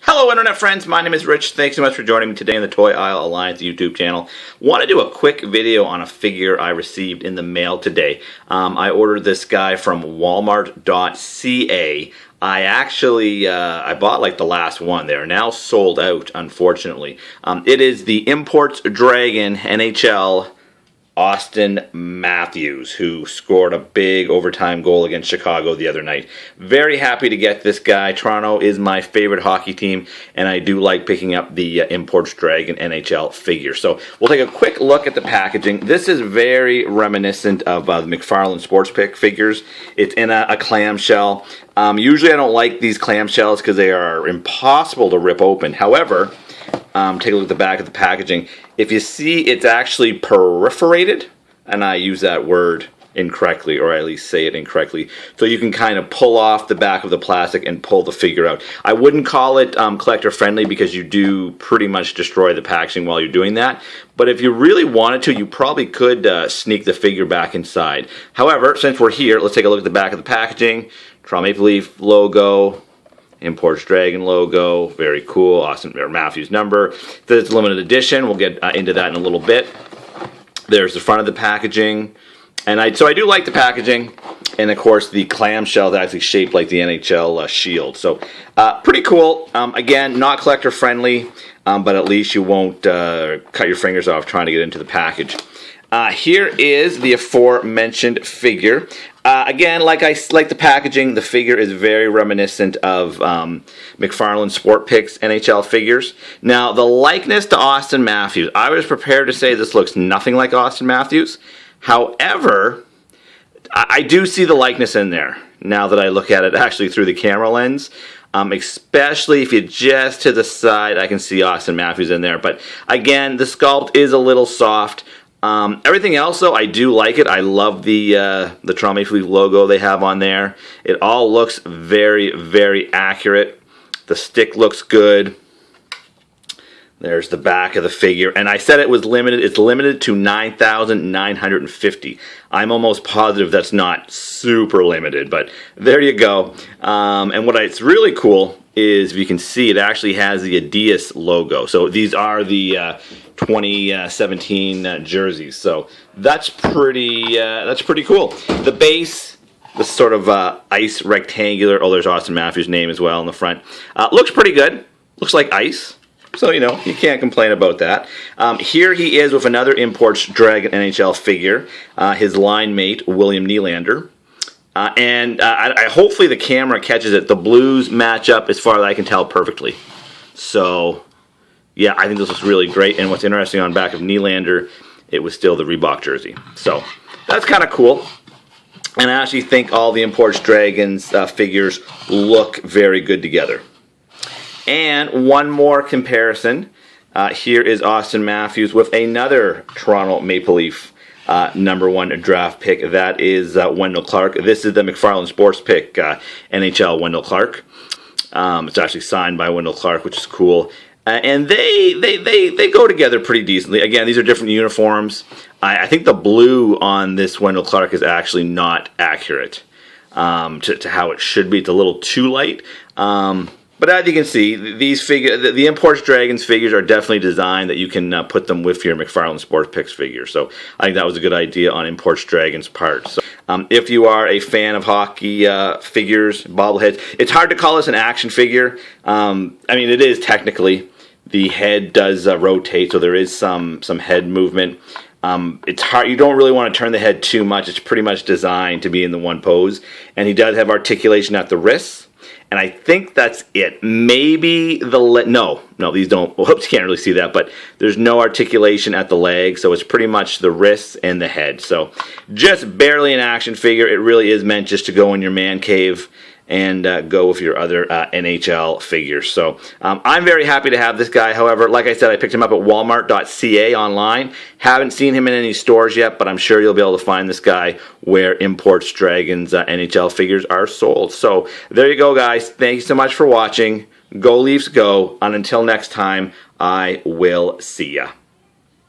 Hello Internet friends, my name is Rich. Thanks so much for joining me today on the Toy Aisle Alliance YouTube channel. Want to do a quick video on a figure I received in the mail today. I ordered this guy from Walmart.ca. I bought like the last one. They're now sold out, unfortunately. It is the Imports Dragon NHL Auston Matthews, who scored a big overtime goal against Chicago the other night. Very happy to get this guy. Toronto is my favorite hockey team, and I do like picking up the Imports Dragon NHL figure. So we'll take a quick look at the packaging. This is very reminiscent of the McFarlane Sports Pick figures. It's in a clamshell. Usually I don't like these clamshells because they are impossible to rip open. However, take a look at the back of the packaging. If you see, it's actually perforated, and I use that word incorrectly, or at least say it incorrectly, so you can kind of pull off the back of the plastic and pull the figure out. I wouldn't call it collector friendly because you do pretty much destroy the packaging while you're doing that, but if you really wanted to, you probably could sneak the figure back inside. However, since we're here, let's take a look at the back of the packaging. Toronto Maple Leaf logo, Imports Dragon logo, very cool. Auston Matthews number. It's limited edition. We'll get into that in a little bit. There's the front of the packaging, and so I do like the packaging, and of course the clamshell is actually shaped like the NHL shield. So pretty cool. Again, not collector friendly, but at least you won't cut your fingers off trying to get into the package. Here is the aforementioned figure. Again, like the packaging, the figure is very reminiscent of McFarlane Sport Picks NHL figures. Now, the likeness to Auston Matthews, I was prepared to say this looks nothing like Auston Matthews. However, I do see the likeness in there now that I look at it actually through the camera lens. Especially if you just to the side, I can see Auston Matthews in there. But again, the sculpt is a little soft. Everything else, though, I do like it. I love the Toronto Maple Leaf logo they have on there. It all looks very, very accurate. The stick looks good. There's the back of the figure. And I said it was limited. It's limited to 9,950. I'm almost positive that's not super limited, but there you go. And it's really cool is, if you can see, it actually has the Adidas logo. So these are the 2017 jerseys. So that's pretty cool. The base, the sort of ice rectangular. Oh, there's Auston Matthews' name as well in the front. Looks pretty good. Looks like ice. So, you know, you can't complain about that. Here he is with another Imports Dragon NHL figure, his line mate, William Nylander. Hopefully the camera catches it. The blues match up, as far as I can tell, perfectly. So, yeah, I think this looks really great. And what's interesting, on back of Nylander, it was still the Reebok jersey. So, that's kind of cool. And I actually think all the Imports Dragons figures look very good together. And one more comparison. Here is Auston Matthews with another Toronto Maple Leaf #1 draft pick. That is Wendell Clark. This is the McFarlane Sports Pick NHL Wendell Clark. It's actually signed by Wendell Clark, which is cool. And they go together pretty decently. Again, these are different uniforms. I think the blue on this Wendell Clark is actually not accurate to how it should be. It's a little too light. But as you can see, the Imports Dragons figures are definitely designed that you can put them with your McFarlane Sports Picks figure. So I think that was a good idea on Imports Dragons' part. So, if you are a fan of hockey figures, bobbleheads, it's hard to call this an action figure. I mean, it is technically. The head does rotate, so there is some head movement. It's hard. You don't really want to turn the head too much. It's pretty much designed to be in the one pose. And he does have articulation at the wrists. And I think that's it. Maybe no, these don't. Well, you can't really see that, but there's no articulation at the leg, so it's pretty much the wrists and the head. So just barely an action figure. It really is meant just to go in your man cave and go with your other NHL figures. So I'm very happy to have this guy. However, like I said, I picked him up at Walmart.ca online. Haven't seen him in any stores yet, but I'm sure you'll be able to find this guy where Imports Dragons NHL figures are sold. So there you go, guys. Thank you so much for watching. Go Leafs, go. And until next time, I will see ya.